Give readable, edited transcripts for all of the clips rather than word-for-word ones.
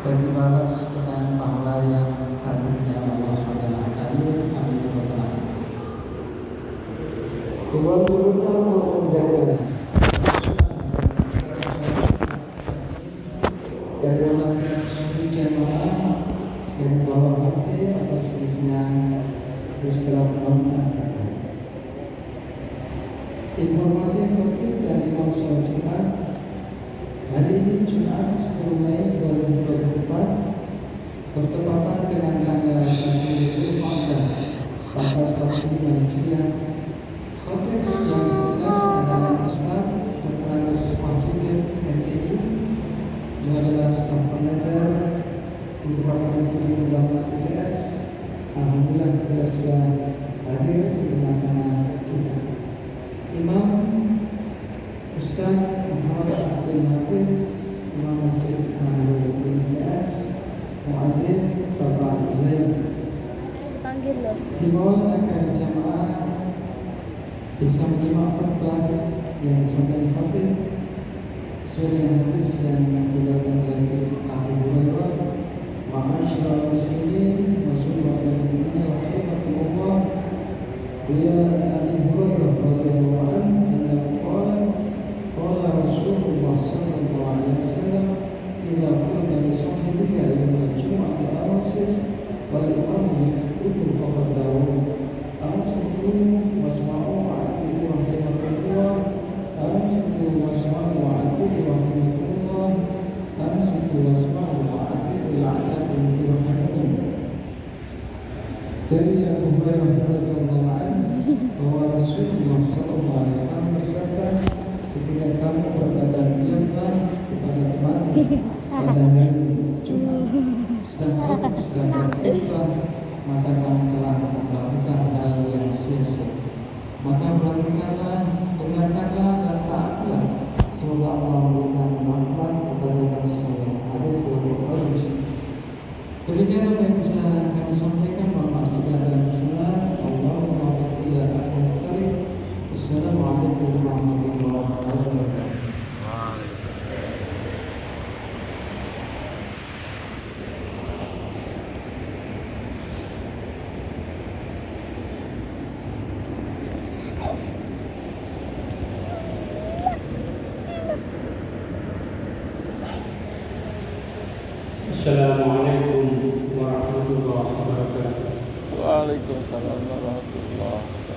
dan dibalas dengan pahala yang karunia Allah SWT. Amin. Tuhan berutang menjaga dan melakukan suatu jamaah yang bawa hati atas tulisnya Gusti Informasi khotib dan imam sholat Jumat. Hari ini Jumat 10 Mei 2024 bertepatan dengan tanggal 1 Zulqa'dah 1445 Hijriah. Khotib yang bertugas adalah Ustaz Dr. Andes Mahfudin MPI. Dia adalah staf pengajar di Departemen Studi Ulama UTS. Alhamdulillah dia sudah hadir di tengah-tengah kita. Imam Ustaz Muhammad Abdul Hafiz, Imam Masjid Nurul UTS, Muazzin Bapak Zain. Dimohon agar jamaah bisa menyimak khutbah yang disampaikan khatib sesuai dengan hadis yang diriwayatkan oleh Abu Hurairah. Ma'asyiral muslimin wa sallallahu alaihi wa rahmatullah. Ya Abi Hurairah radhiyallahu anhu inna qala Rasulullah sallallahu alaihi wasallam idza qulta li sahibika yawmal jumu'ati awsis wal iqamah yafqudu faqad dawu awsidu wasma'u wa'atidu wa rahmatullah awsidu wasma'u wa'atidu wa rahmatullah awsidu wasma'u wa'atidu la'adakum wa rahmatullah. Dari Abu Hurairah radhiyallahu anhu bahwa Rasulullah sallallahu alaihi wasallam bersabda, ketika kamu berkata diamlah kepada temanmu pada hari Jumat sedang berkhutbah, maka kamu telah melakukan hal yang sia-sia. Maka perhatikanlah, dengarkanlah dan taatlah. Semoga Allah memberikan manfaat kepada kami semua. Hadis riwayat Muslim. Demikian apa yang bisa kami sampaikan. Mohon maaf jika ada kesalahan. Allahumma ila al-muqtarib. Assalamualaikum warahmatullahi wabarakatuh. Assalamualaikum warahmatullahi wabarakatuh. Waalaikumsalam warahmatullahi wabarakatuh.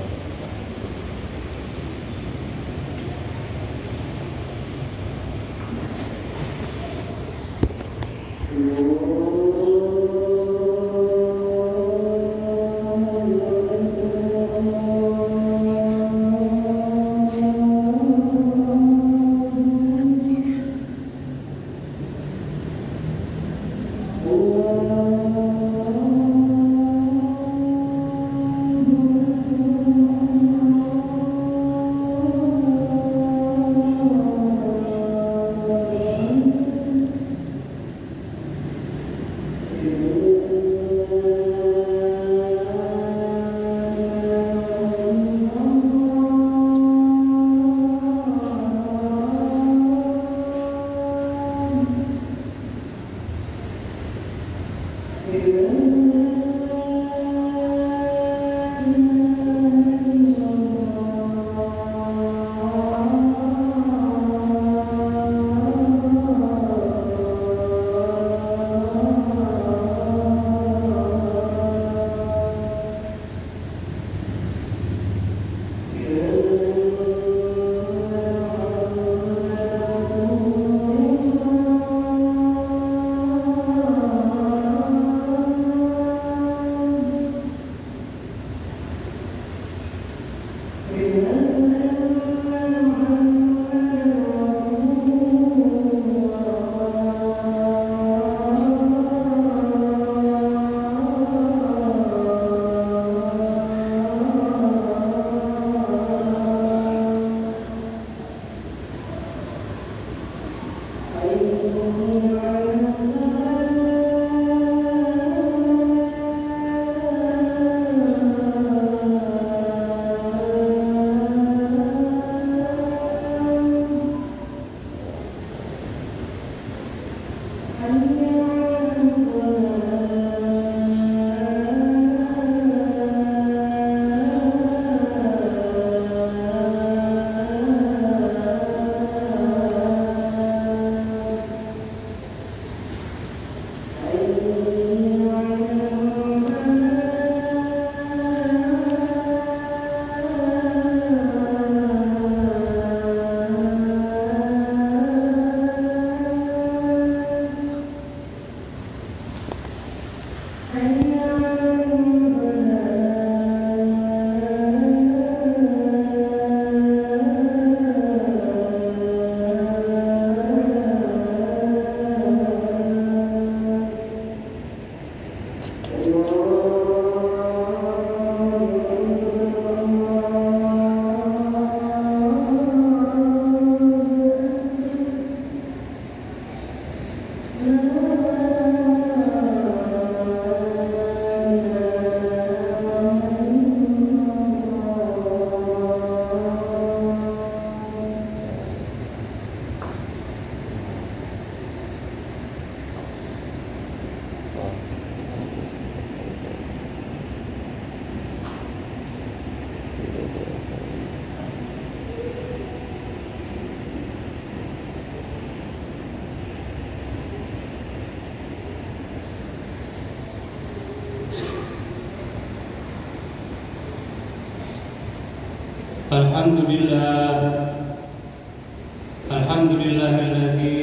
Alhamdulillahilladzi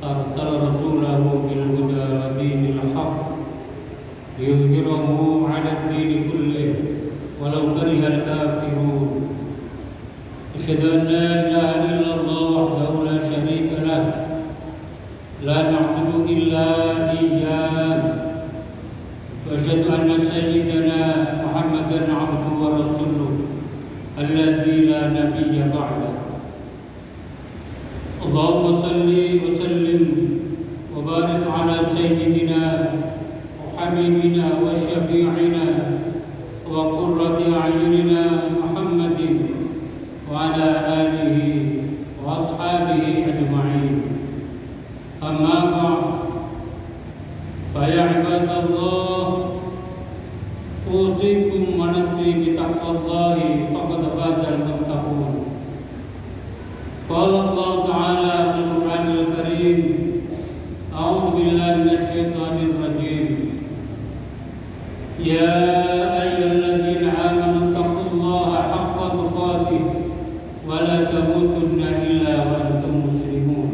arsala rasulahu bil huda wa dinil haqq liyudhhirahu 'ala ad-din kullih walau karihal kafirun. Asyhadu an la ilaha illallah wahdahu la syarika lah la na'budu illa iyyah wa asyhadu anna sayyidana Muhammadan 'abduhu wa rasuluh alladzi la nabiyya ba'dahu. Allahumma salli wa sallim wa barik ala sayyidina wa habibina wa syafi'ina wa qurrati a'yunina Muhammadin wa ala alihi wa ashabihi ajma'in. Amma ba'd, fa ya ibadallah, usikum wa nafsi bi taqwallahi faqad fazal muttaqun. Qala Allah Ta'ala fil Qur'anil Karim, a'udzu billahi minasy syaithanir rajim. Ya ayyuhalladzina amanu taqullaha haqqa tuqatih wa la tamutunna illa wa antum muslimun.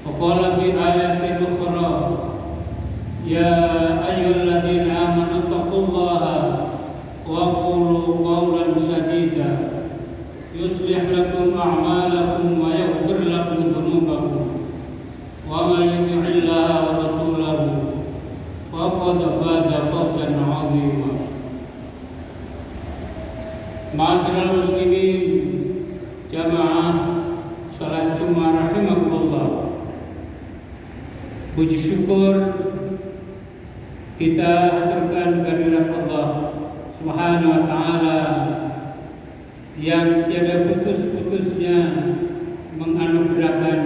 Wa qala fi ayatin ukhra, ya ayyuhalladzina amanu taqullaha wa qulu qawlan sadida yuslih lakum a'malakum wa yaghfir lakum dhunubakum wa man yuti'illaha wa rasulahu faqad faza fawzan 'azima. Ma'asyiral muslimin jamaah salat Jumat rahimakumullah. Puji syukur kita aturkan kehadirat Allah Subhanahu wa taala yang tiada putus-putusnya menganugerahkan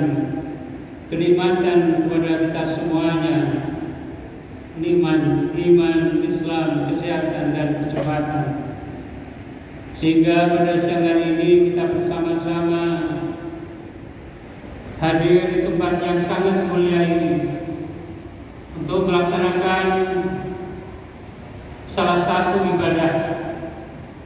kenikmatan kepada kita semuanya, nikmat iman, Islam, kesehatan dan keselamatan, sehingga pada siang hari ini kita bersama-sama hadir di tempat yang sangat mulia ini untuk melaksanakan salah satu ibadah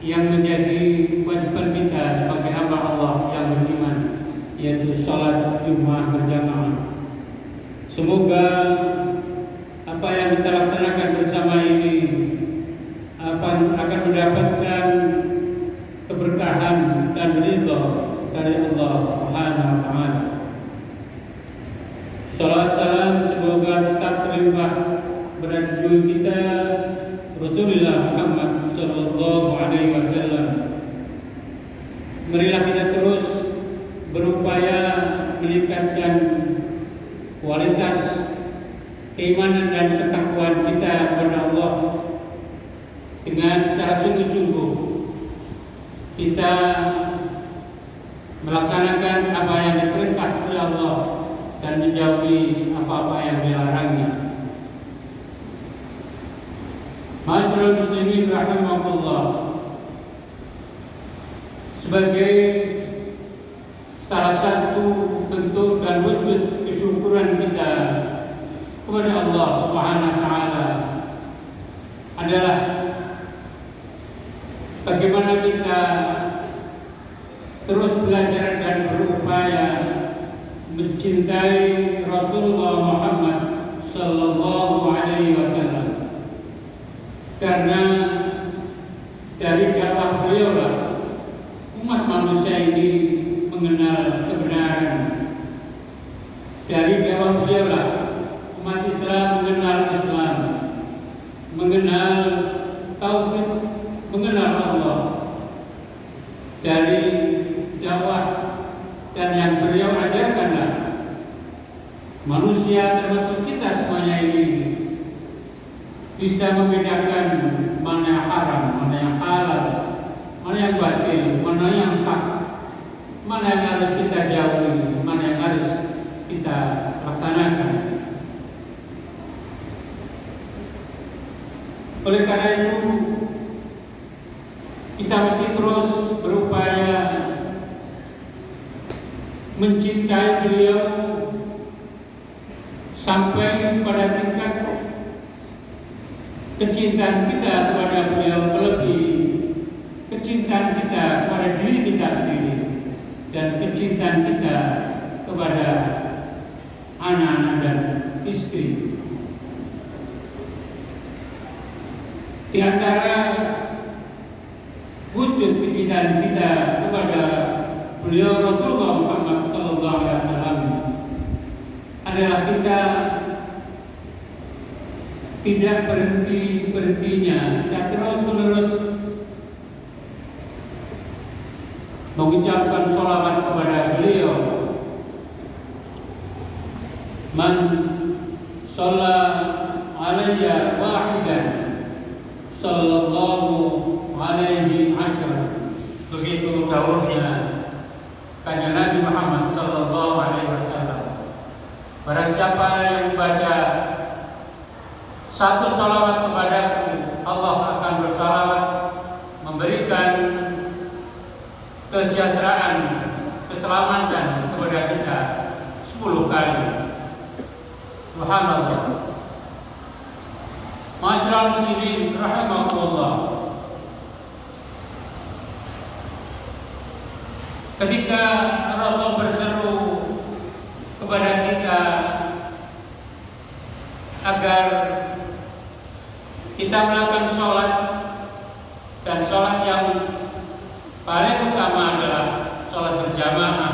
yang menjadi kewajiban kita sebagai hamba Allah yang beriman, yaitu salat Jumat berjamaah. Semoga apa yang kita laksanakan bersama ini akan mendapatkan keberkahan dan ridha dari Allah Subhanahu wa taala. Salat salam semoga tetap terlimpah pada junjungan kita Rasulullah Muhammad sallallahu alaihi wasallam. Marilah kita terus berupaya meningkatkan kualitas keimanan dan ketakwaan kita kepada Allah dengan cara sungguh-sungguh kita melaksanakan apa yang diperintah oleh Allah dan menjauhi apa-apa yang dilarangnya. Ma'asyiral muslimin rahimakumullah, sebagai salah satu bentuk dan wujud kesyukuran kita kepada Allah Subhanahu wa taala adalah bagaimana kita terus belajar dan berupaya mencintai Rasulullah Muhammad sallallahu alaihi wasallam. Karena dari dakwah beliaulah umat manusia ini mengenal kebenaran. Dari dakwah beliaulah umat Islam mengenal Islam, mengenal tauhid, mengenal Allah. Dari dakwah dan yang beliau ajarkanlah manusia termasuk kita semuanya ini bisa membedakan mana yang haram, mana yang halal, mana yang batil, mana yang hak, mana yang harus kita jauhi, mana yang harus kita laksanakan. Oleh karena itu kita mesti terus berupaya mencintai beliau sampai pada tingkat kecintaan kita kepada beliau melebihi kecintaan kita kepada diri kita sendiri dan kecintaan kita kepada anak-anak dan istri. Di antara wujud kecintaan kita kepada beliau Rasulullah Muhammad sallallahu alaihi wasallam adalah kita tidak berhentinya, kita terus-menerus mengucapkan sholawat kepada beliau. Man shalla alayya wahidan sallallahu alaihi asyra. Begitu dawuhnya Kanjeng Nabi Muhammad sallallahu alaihi wasallam. Barang siapa yang membaca satu salawat kepadaku, Allah akan bersalawat memberikan kesejahteraan, keselamatan kepada kita 10 kali. Subhanallah. Masyaallah muslimin rahimakumullah. Ketika Rasul berseru kepada kita agar kita melakukan sholat, dan sholat yang paling utama adalah sholat berjamaah,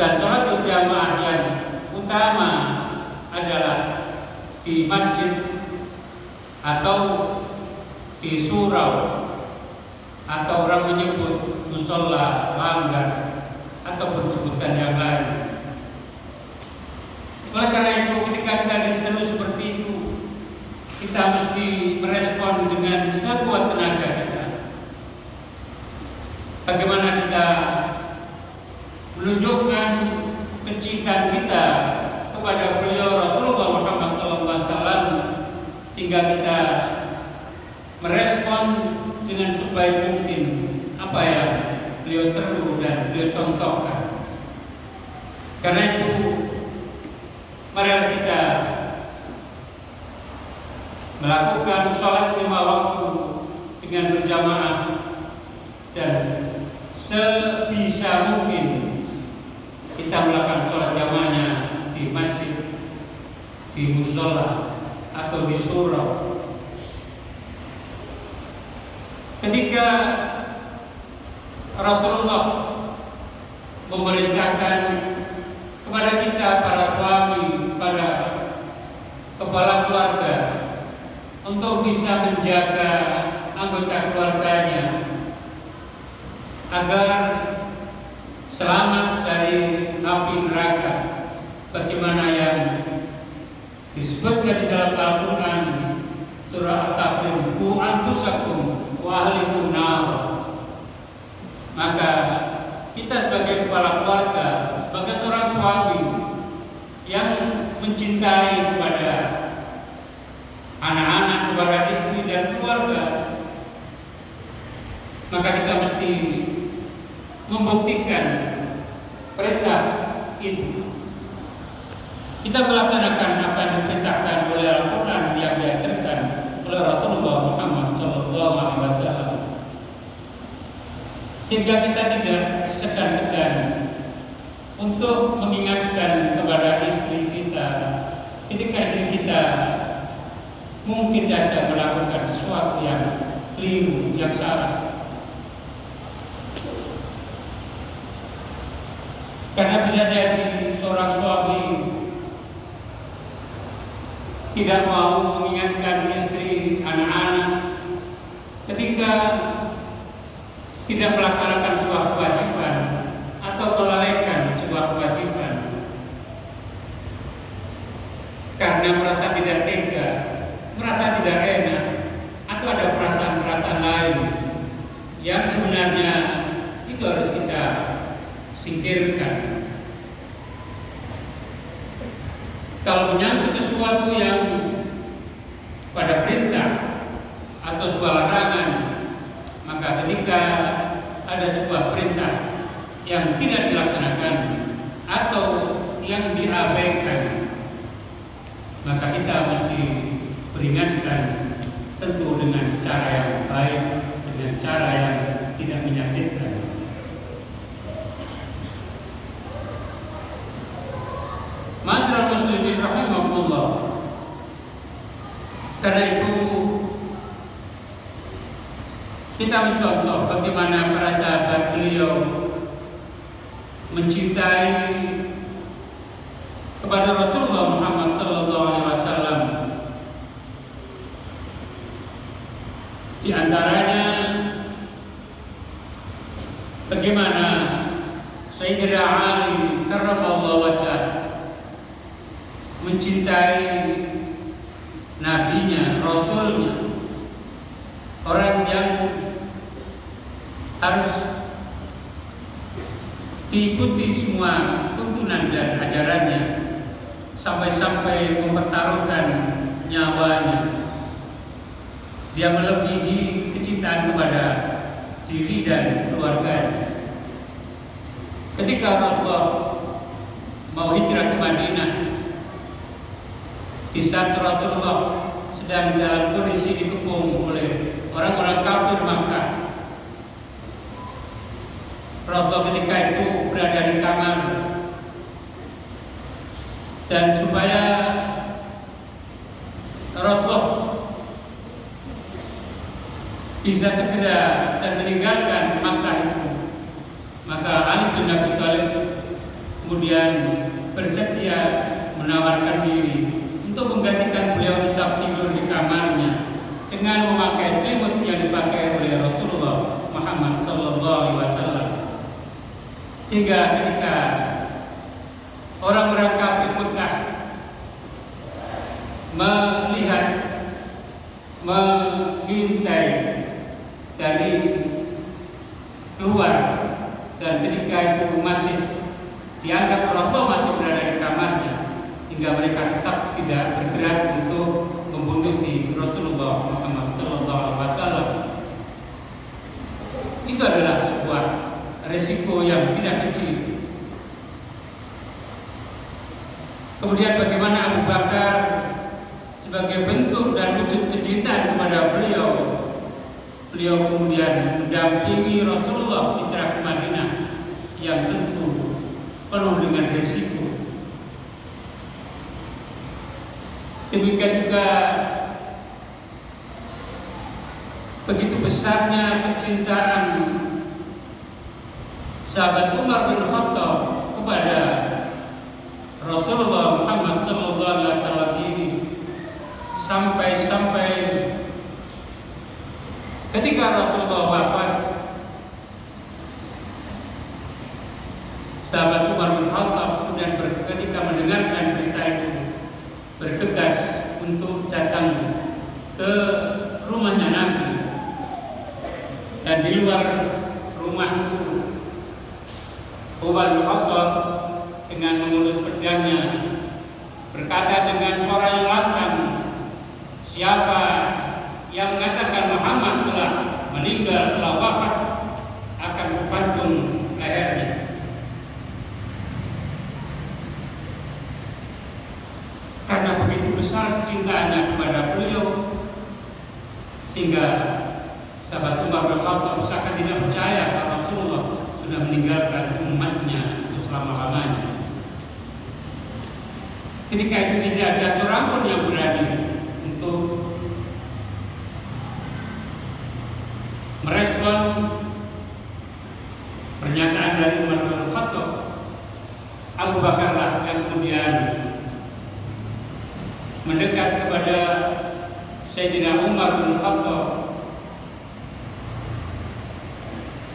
dan sholat berjamaah yang utama adalah di masjid atau di surau, atau orang menyebut musola, langgar, ataupun sebutan yang lain. Oleh karena itu ketika kita diseru seperti itu, kita mesti merespon dengan sekuat tenaga kita. Bagaimana kita menunjukkan kecintaan kita kepada beliau Rasulullah Muhammad SAW, sehingga kita merespon dengan sebaik mungkin apa yang beliau seru dan beliau contohkan. Karena itu marilah kita melakukan sholat 5 waktu dengan berjamaah, dan sebisa mungkin kita melakukan sholat jamaahnya di masjid, di musola, atau di surau. Ketika Rasulullah memerintahkan kepada kita para suami, para kepala keluarga untuk bisa menjaga anggota keluarganya agar selamat dari api neraka, bagaimana yang disebutkan di dalam Al-Quran surah At-Tahrim, "Qu anfusakum wa ahlikum nar." Maka kita sebagai kepala keluarga, sebagai seorang suami yang mencintai kepada anak-anak, kepada istri dan keluarga, maka kita mesti membuktikan perintah itu, kita melaksanakan apa yang diperintahkan oleh Al-Quran yang diajarkan oleh Rasulullah Muhammad SAW, sehingga kita tidak segan-segan untuk mengingatkan kepada istri kita ketika istri kita mungkin saja melakukan sesuatu yang keliru, yang salah. Karena bisa jadi seorang suami tidak mau mengingatkan istri, anak-anak ketika tidak melaksanakan sebuah kewajiban atau melalaikan sebuah kewajiban karena merasa tidak tega, merasa tidak enak, atau ada perasaan-perasaan lain yang sebenarnya itu harus kita singkirkan. Kalau menyangkut sesuatu yang pada perintah atau sebuah larangan, maka ketika ada sebuah perintah yang tidak dilaksanakan atau yang diabaikan, maka kita mesti peringatkan, tentu dengan cara yang baik, dengan cara yang tidak menyakitkan. Masyarakat muslimin rahimahullah. Karena itu kita mencontoh bagaimana para sahabat beliau mencintai kepada Rasulullah Muhammad SAW. Di antaranya bagaimana Sayyidina Ali karramallahu wajhah mencintai nabinya, rasulnya, orang yang harus diikuti semua tuntunan dan ajarannya, sampai-sampai mempertaruhkan nyawanya. Dia melebihi kecintaan kepada diri dan keluarganya. Ketika Allah mau hijrah ke Madinah, di saat Rasulullah sedang dalam kondisi dikepung oleh orang-orang kafir Makkah, Rasulullah ketika itu berada di kamar, dan supaya Rasulullah bisa segera dan meninggalkan Makkah itu, maka Ali bin Abi Thalib kemudian bersedia menawarkan diri untuk menggantikan beliau tetap tidur di kamarnya dengan memakai selimut yang dipakai oleh Rasulullah Muhammad SAW. Sehingga ketika orang-orang kafir Mekah melihat, mengintai dari luar, dan ketika itu masih dianggap Rasulullah masih berada di kamarnya, hingga mereka tetap tidak bergerak untuk membuntuti Rasulullah Muhammad SAW. Itu adalah sebuah resiko yang tidak kecil. Kemudian bagaimana Abu Bakar sebagai bentuk dan wujud kecintaan kepada beliau kemudian mendampingi Rasulullah hijrah ke Madinah, yang tentu penuh dengan resiko. Demikian juga begitu besarnya kecintaan sahabat Umar bin Khattab kepada Rasulullah Muhammad SAW ini, sampai-sampai ketika Rasulullah wafat, sahabat Umar bin Khattab kemudian ketika mendengarkan berita itu bergegas untuk datang ke rumahnya Nabi, dan di luar rumah itu Umar bin Khattab dengan mengulus pedangnya berkata dengan suara yang lantang, "Siapa yang mengatakan Muhammad telah meninggal, telah wafat, akan kupancung lehernya." besar kecintaannya kepada beliau hingga sahabat Umar bin Khattab seakan tidak percaya bahwa Rasulullah sudah meninggalkan umatnya untuk selama-lamanya. Ketika itu tidak ada seorang pun yang berani untuk merespon pernyataan dari Umar bin Khattab. Abu Bakarlah yang kemudian mendekat kepada Sayyidina Umar bin Khattab,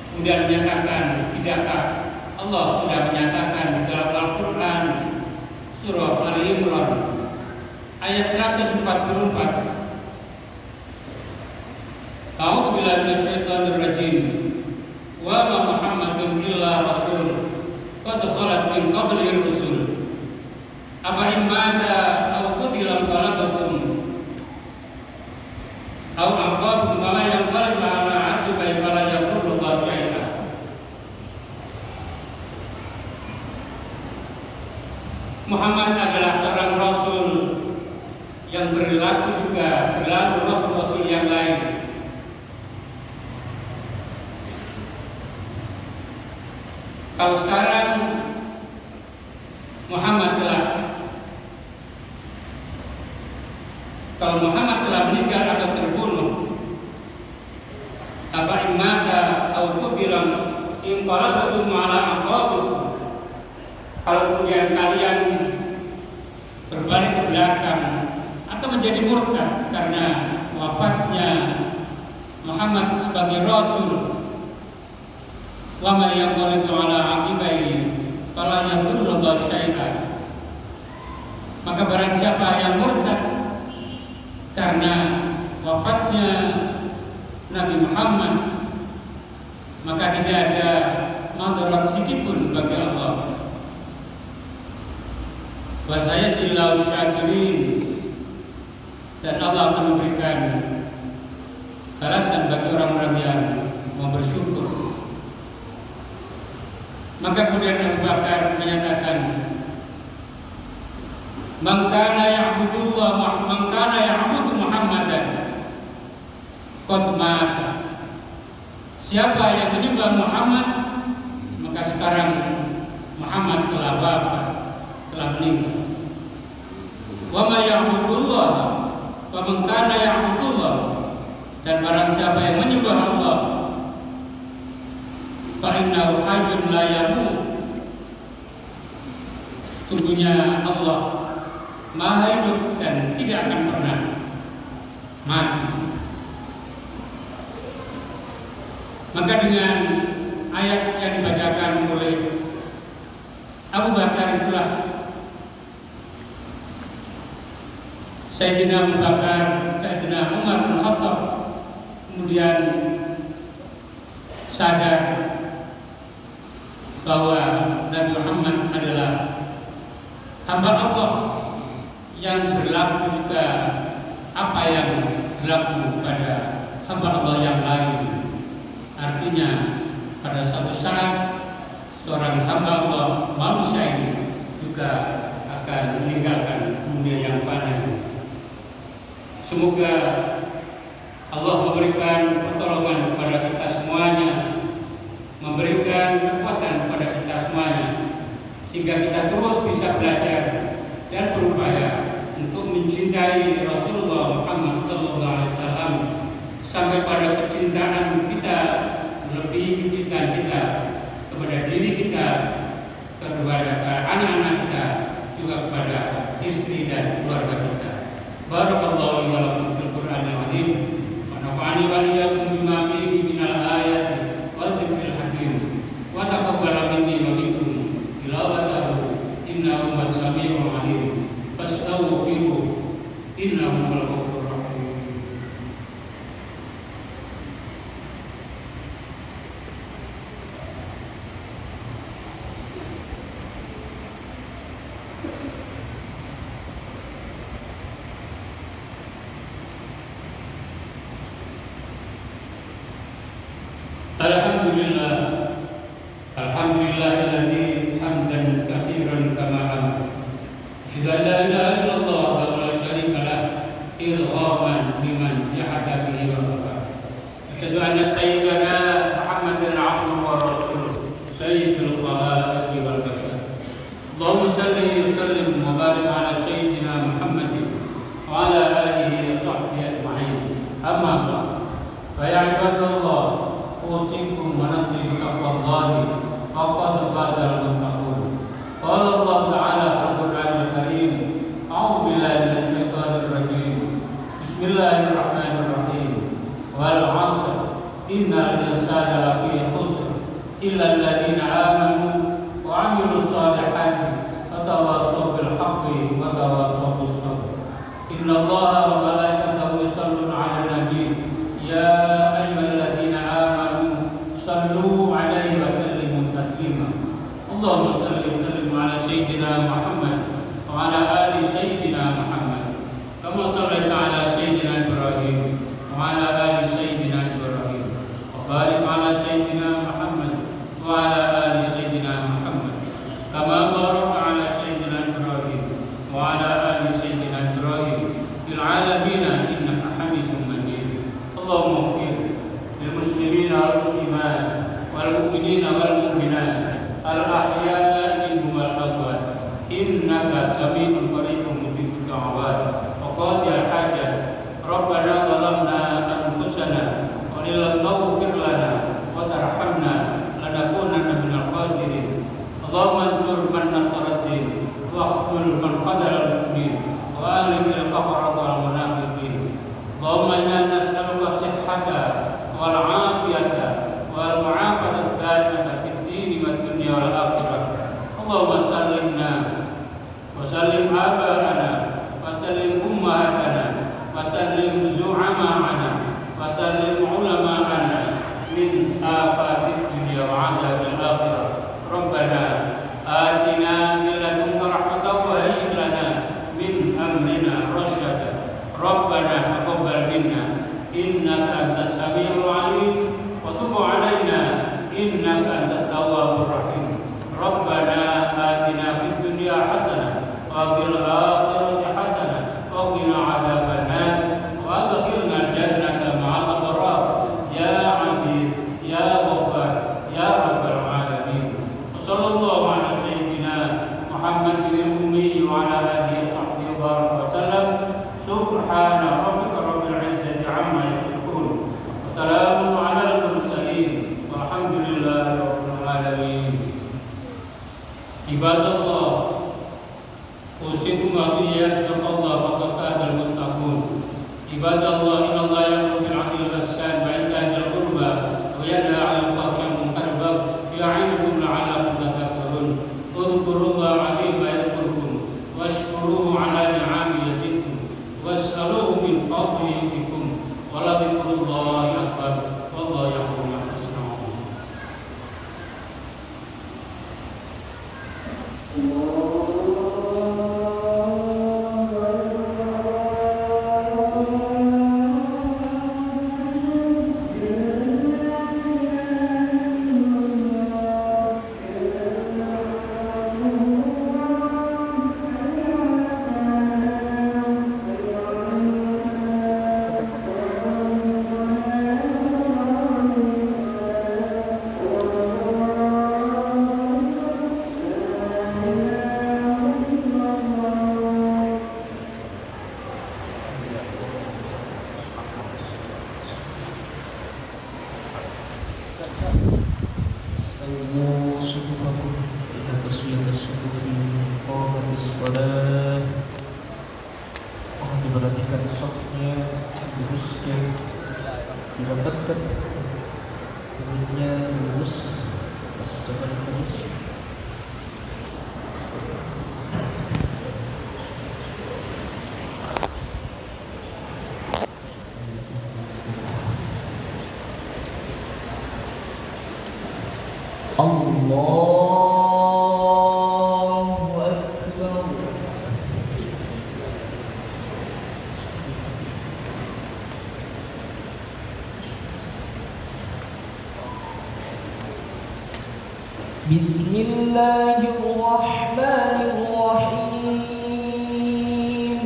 kemudian menyatakan, tidakkah Allah sudah menyatakan dalam Al-Quran surah Ali Imran ayat 144, A'udzu billahi minasyaitonir rajim, wa ma Muhammadun illa rasul qad khalat min qablihi rusul afa in mata aw qutila qalabtum aw aqabtum ala yanqalib ala aqibai fala yadurru syai'a. Muhammad adalah seorang rasul yang berlaku juga berlaku rasul-rasul yang lain. Kalau sekarang Muhammad telah meninggal atau terbunuh, apa imata atau qutilan inqalabatum ala aqabikum, kalau kemudian kalian berbalik ke belakang atau menjadi murtad karena wafatnya Muhammad sebagai rasul, wa may yanqalib ala aqibaihi fala yadurru syai'an, maka barang siapa yang murtad karena wafatnya Nabi Muhammad, maka tidak ada madarat sedikit pun bagi Allah. Wa sayajillahu syakirin, dan Allah akan memberikan balasan bagi orang-orang yang mau bersyukur. Maka kemudian Abu Bakar menyatakan, man kana ya'budu Muhammadan qad mata, siapa yang menyembah Muhammad maka sekarang Muhammad telah wafat, telah meninggal. Wa ma ya'budullah wa man kana ya'budullah, dan barang siapa yang menyembah Allah fa innahu hayyun la yamut, sungguhnya Allah Maha hidup dan tidak akan pernah mati. Maka dengan ayat yang dibacakan oleh Abu Bakar itulah Sayyidina Abu Bakar, Sayyidina Umar bin Khattab kemudian sadar bahwa Nabi Muhammad adalah hamba Allah yang berlaku juga apa yang berlaku pada hamba Allah yang lain. Artinya pada suatu saat seorang hamba Allah manusia ini juga akan meninggalkan dunia yang fana. Semoga Allah memberikan pertolongan kepada kita semuanya, memberikan kekuatan kepada kita semuanya, sehingga kita terus bisa belajar dan berupaya untuk mencintai Rasulullah Muhammad SAW sampai pada kecintaan kita melebihi kecintaan kita kepada diri kita, kepada anak-anak kita, juga kepada istri dan keluarga kita. Barakallahu li wa lakum fil Qur'anil azim wa nafa'ani wa iyyakum bima fihi minal ayati wa dzikril hakim wa taqabbala minni wa minkum tilawatahu innahu was-sami'ul 'alim fastaghfiru innahu huwal ghafurur rahim. Alhamdulillah, alhamdulillahilladzi hamdan katsiran kama amara. Asyhadu an la ilaha illallah wa la syarika innal insana lafi khusr illa alladziina aamanu wa 'amilus shalihati wa tawassaw bil haqqi wa tawassaw bis sabr. Innallaha wa malaikatahu yusholluna 'alan nabi ya ayyuhalladzina amanu shallu 'alaihi wa sallimu taslima. Allahumma shalli wa sallim 'ala sayyidina Muhammad wa 'ala ali sayyidina Muhammad kama shallaita 'ala sayyidina Ibrahim wa 'ala ali sayyidina Ibrahim wa barik 'ala sayyidina Muhammad wa 'ala ali sayyidina Muhammad kama barakta 'ala sayyidina Ibrahim wa 'ala ali sayyidina Ibrahim fil 'alamin innaka Hamidum Majid. Allahumma ighfir lil muslimina wal muslimat wal mu'minina wal mu'minat al ahya'i minhum wal amwat innaka sami'un qaribun mujibud da'awat wa qadil hajat. Rabbana zalamna anfusana wa illam taghfir lana wa tarhamna lanakunanna minal khasirin. Allahumma ansur man nasara ad-din wa khzul man khadhala al-mu'min wa ahli bil kafarati wal munafiqin. Allahumma inna nas'aluka sihhata wal 'afiyata wal mu'afata ad-daimata fid din wad dunya wal akhirah. Allahumma sallimna wa sallim aba'ana wa sallim ummahatana wa sallim zu'ama'ana wa sallim ulama'ana min afatid dunya wa 'adzabil akhirah. Rabbana atina min ladunka rahmatan wa hayyi lana min amrina rasyada. Rabbana taqabbal minna innaka antas samiul 'alim wa tub 'alaina innaka antat tawwabur rahim. Rabbana atina fid dunya hasanah wa fil akhirati hasanah wa qina 'adzabannar wa adkhilna jannata ma'al abrar ya 'aziz ya ghaffar ya rabbal alamin. Sallallahu ala sayyidina Muhammadin ummi wa ala alihi wa sahbihi wa baraka wa sallam. Subhana rabbika rabbil izzati amma yasifun wa salamun ala al-mursalin walhamdulillahi rabbil alamin. Ibadallah, usikum wa iyyakum Allah faqad ta'al muttaqun. Ibadallah, innallaha ya'muru bil 'adli wal ihsan wa ita'i dzil qurba wa yanha 'anil fahsya'i wal munkari wal baghi ya'idukum la'allakum tadhakkarun. Udhkurullaha 'azima yadhkurkum washkuruhu 'ala ni'amihi yazidkum was'aluhu min fadlihi yu'tikum wa la dzikrullahi akbar wallahu ya'lamu ma tasna'un. سووا صفوفكم إن تسوية الصفوف قامت الصلاة. Mohon diperhatikan safnya, luruskan, dirapatkan, kemudian lurus, masukkan lurus. Allahu Akbar. Bismillahirrahmanirrahim.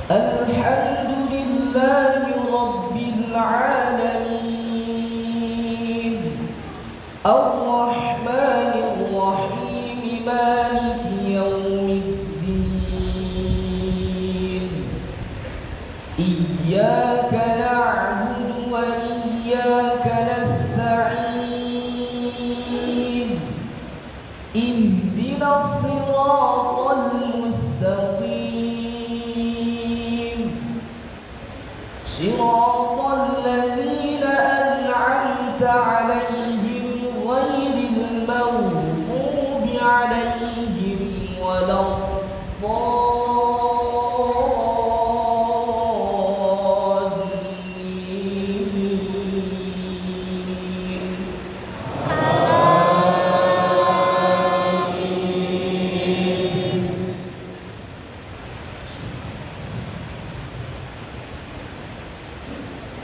Alhamdulillahi rabbil alamin. Ar-Rahmanir Rahim, Maliki yaumiddin. Iyyaka na'budu wa iyyaka nasta'in. Ihdinas siratal mustaqim. Siratal ladzina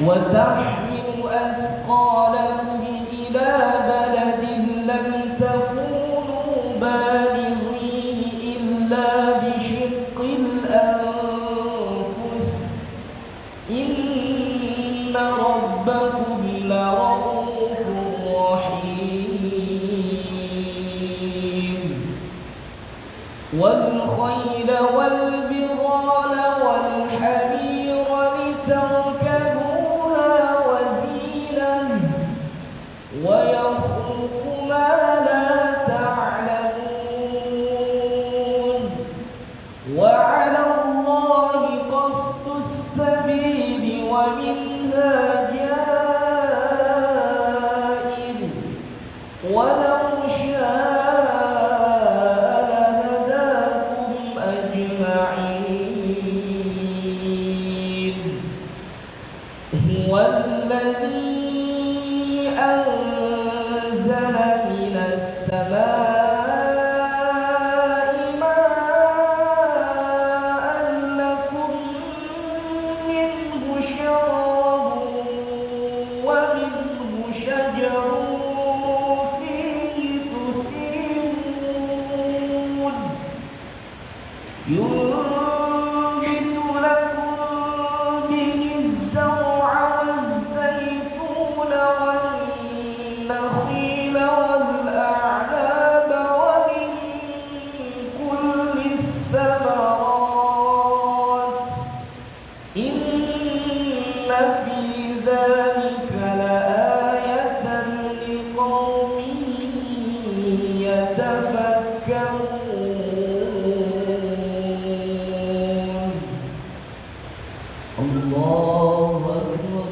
وتحمل أثقالكم إلى بلد لم تكونوا بالغيه إلا بشق الأنفس إن ربكم لرؤوف رحيم والخيل والبغال والحمير لتركبوها وزينة ويخلق ما لا تعلمون وعلى الله قصد السبيل ومنها جائر ولو شاء لهداكم أجمعين هو الذي أنزل من السماء ماء لكم منه شراب ومنه شجر فيه تسيمون ينبت لكم به الزرع والزيتون والنخيل والأعناب ومن كل الثمرات إن في ذلك لآية لقوم يتفكرون الله أكبر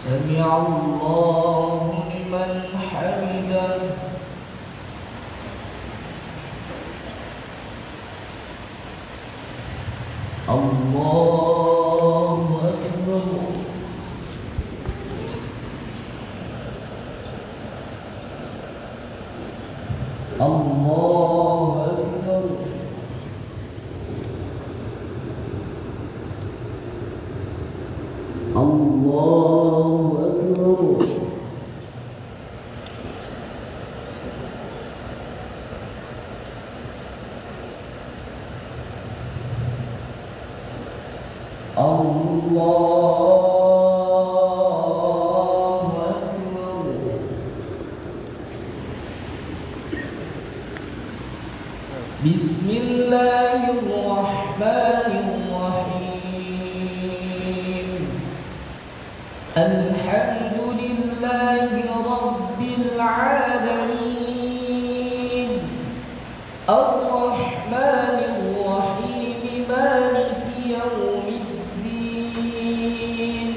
سمع الله لمن حمده الله أكبر الله أكبر الله أكبر الله أكبر بسم الله الرحمن الرحيم الحمد لله رب العالمين الرحمن الرحيم مالك يوم الدين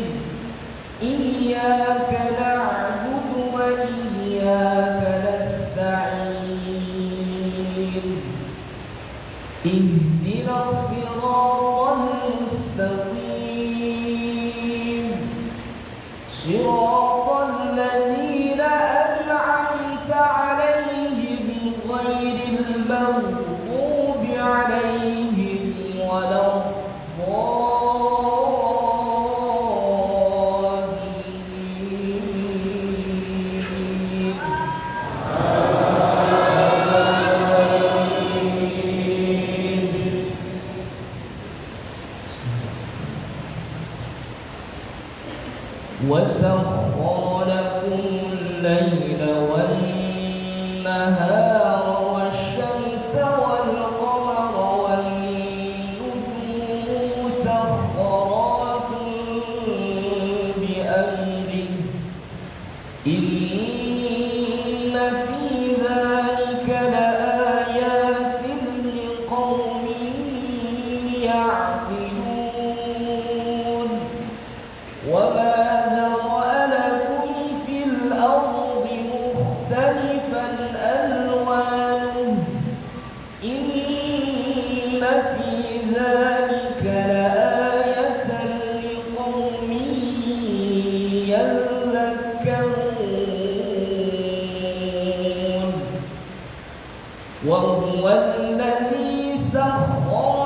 إياك نعبد وإياك نستعين اهدنا الصراط المستقيم صراط الذين أنعمت عليهم غير المغضوب عليهم ولا وسخر لكم الليل والنهار والشمس والقمر والنجوم مسخرات بأمره إن في ذلك لآيات لقوم يعقلون وما ذرأ لكم في الأرض مختلفا ألوانه إن في ذلك لآية لقوم يذكرون وهو الذي سخر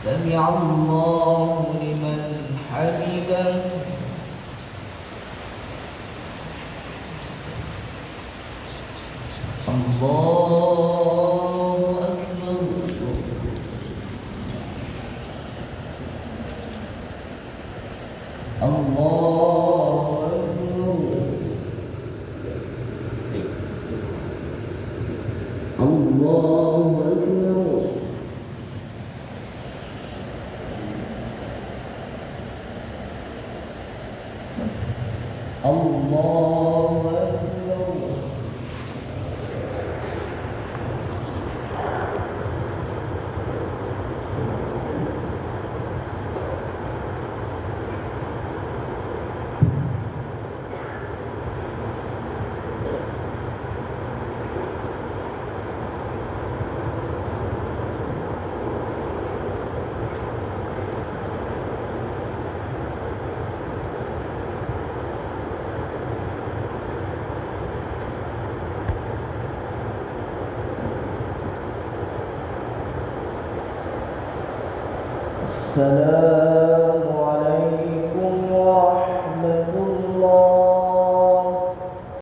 سمع الله لمن حمده الله أكبر الله أكبر الله أكبر الله أكبر السلام